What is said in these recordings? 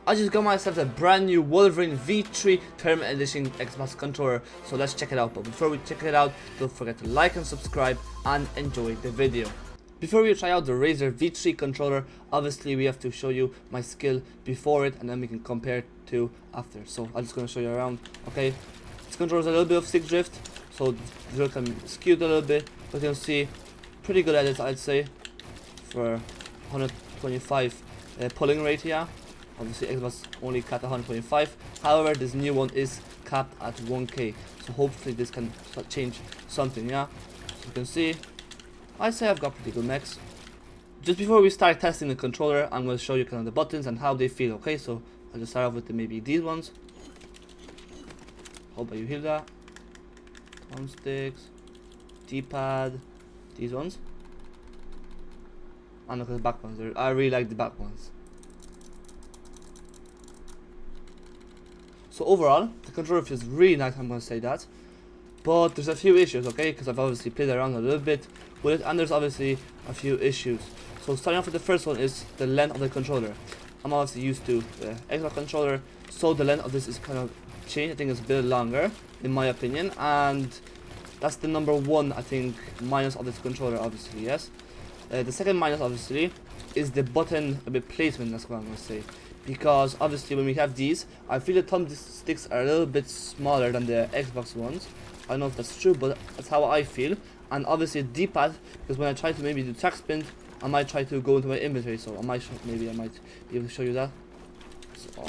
I just got myself a brand new Wolverine V3 Tournament Edition Xbox controller, so let's check it out. But before we check it out, don't forget to like and subscribe and enjoy the video. Before we try out the Razer V3 controller, obviously we have to show you my skill before it and then we can compare it to after. So I'm just going to show you around. Okay, this controller is a little bit of stick drift, so the drill can skew it a little bit, but you can see pretty good at it, I'd say, for 125 pulling rate here. Obviously Xbox only capped 125, however this new one is capped at 1k, so hopefully this can change something. Yeah, so you can see I'd say I've got pretty good mechs. Just before we start testing the controller, I'm going to show you kind of the buttons and how they feel. Okay, so I'll just start off with maybe these ones. Hope you hear that. Thumbsticks, D-pad, these ones, and look at the back ones. I really like the back ones. So overall, the controller feels really nice, I'm going to say that. But there's a few issues, okay, because I've obviously played around a little bit with it, and there's obviously a few issues. So starting off with the first one is the length of the controller. I'm obviously used to the Xbox controller, so the length of this is kind of changed. I think it's a bit longer, in my opinion, and that's the number one, I think, minus of this controller, obviously, yes. The second minus, obviously, is the button placement, that's what I'm going to say. Because obviously when we have these, I feel the thumbsticks are a little bit smaller than the Xbox ones. I don't know if that's true, but that's how I feel. And obviously a D-pad, because when I try to maybe do track spin, I might try to go into my inventory, so maybe I might be able to show you that. So,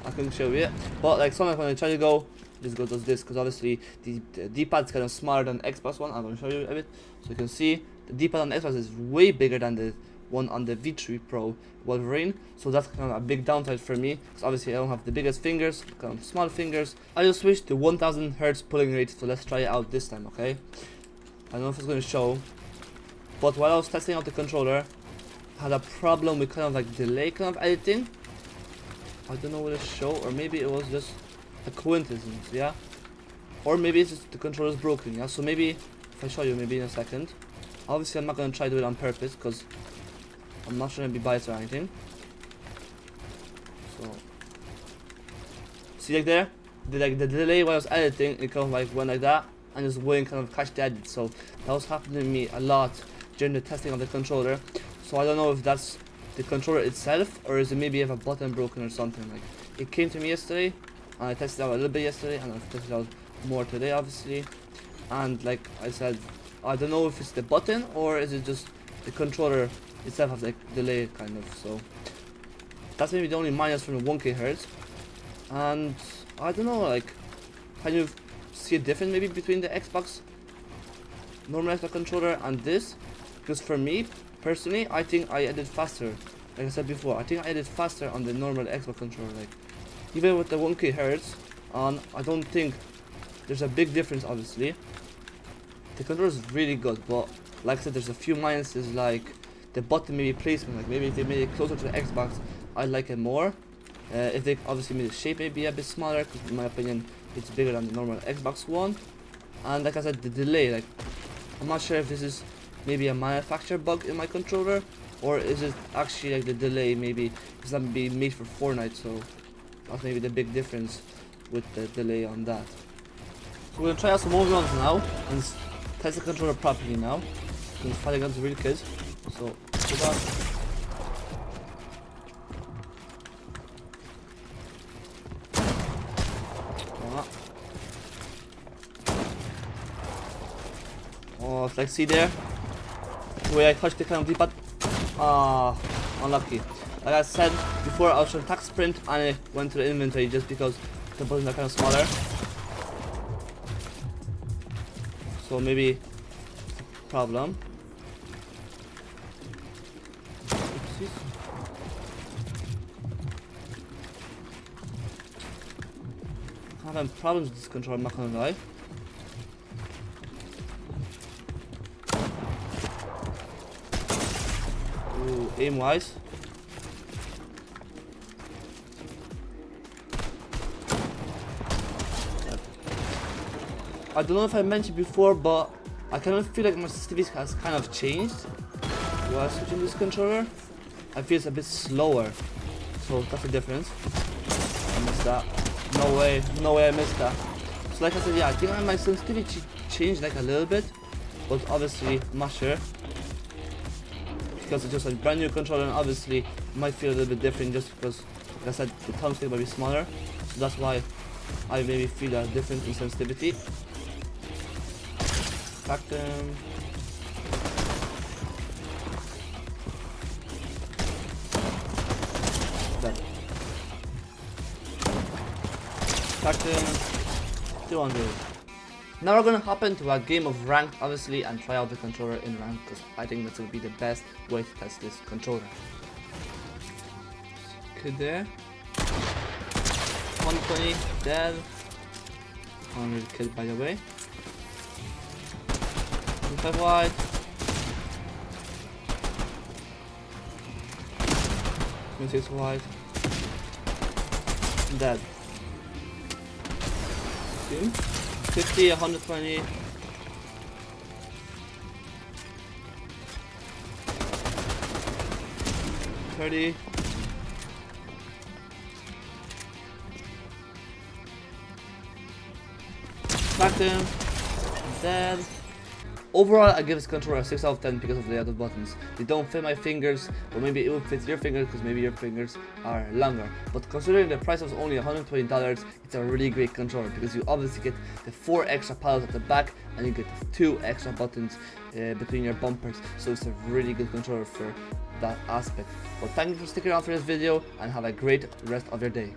I couldn't show you it, but like sometimes when I try to go, this does this, because obviously the D-pad is kind of smaller than the Xbox one. I'm going to show you a bit, so you can see the D-pad on the Xbox is way bigger than the one on the V3 Pro Wolverine, so that's kind of a big downside for me, because obviously I don't have the biggest fingers, kind of small fingers. I just switched to 1000 Hz pulling rate, so let's try it out this time. Okay, I don't know if it's going to show, but while I was testing out the controller, I had a problem with kind of like delay kind of editing. I don't know what it show, or maybe it was just a coincidence, yeah, or maybe it's just the controller is broken. Yeah, so maybe if I show you maybe in a second. Obviously I'm not going to try to do it on purpose, because I'm not trying to be biased or anything. So see, like there, the delay while I was editing, it kind of like went like that, and just wouldn't kind of catch the edit. So that was happening to me a lot during the testing of the controller. So I don't know if that's the controller itself, or is it maybe have a button broken or something. Like, it came to me yesterday, and I tested it out a little bit yesterday, and I've tested it out more today, obviously. And like I said, I don't know if it's the button or is it just the controller itself has like delay kind of. So that's maybe the only minus from the 1k hertz. And I don't know, like, can you see a difference maybe between the Xbox normal Xbox controller and this? Because for me personally, I think I edit faster. Like I said before, I think I edit faster on the normal Xbox controller. Like, even with the 1k hertz on, I don't think there's a big difference. Obviously the controller is really good, but like I said, there's a few minuses, like the button maybe placement. Like, maybe if they made it closer to the Xbox, I like it more. If they obviously made the shape maybe a bit smaller, because in my opinion it's bigger than the normal Xbox one. And like I said, the delay, like, I'm not sure if this is maybe a manufacturer bug in my controller, or is it actually like the delay maybe it's not being made for Fortnite. So that's maybe the big difference with the delay on that. So we're gonna try out some more runs now and test the controller properly now. It's fighting against real kids. So good luck. Oh, it's like, see there, the way I touched the kind of D-pad. Ah, unlucky. Like I said before, I was trying to attack sprint and it went to the inventory just because the buttons are kind of smaller. So maybe problem. Oopsies. I'm having problems with this controller, I'm not gonna lie. Ooh, aim wise. I don't know if I mentioned before, but I kind of feel like my sensitivity has kind of changed while switching this controller. I feel it's a bit slower. So that's the difference. I missed that. No way I missed that. So like I said, yeah, I think my sensitivity changed like a little bit, but obviously I'm not sure. Because it's just a brand new controller, and obviously it might feel a little bit different just because, like I said, the thumbstick might be smaller. So that's why I maybe feel a difference in sensitivity. Back them. Done. Back them. 200. Now we're gonna hop into a game of ranked, obviously, and try out the controller in ranked, because I think that's gonna be the best way to test this controller. Kid there. 120, dead. 100 killed, by the way. 25 wide. 26 wide. Dead. 50, 120. 30. Smacked him. Dead. Overall, I give this controller a 6 out of 10 because of the other buttons. They don't fit my fingers, but maybe it will fit your fingers because maybe your fingers are longer. But considering the price was only $120, it's a really great controller because you obviously get the 4 extra paddles at the back and you get the 2 extra buttons between your bumpers. So it's a really good controller for that aspect. But thank you for sticking around for this video and have a great rest of your day.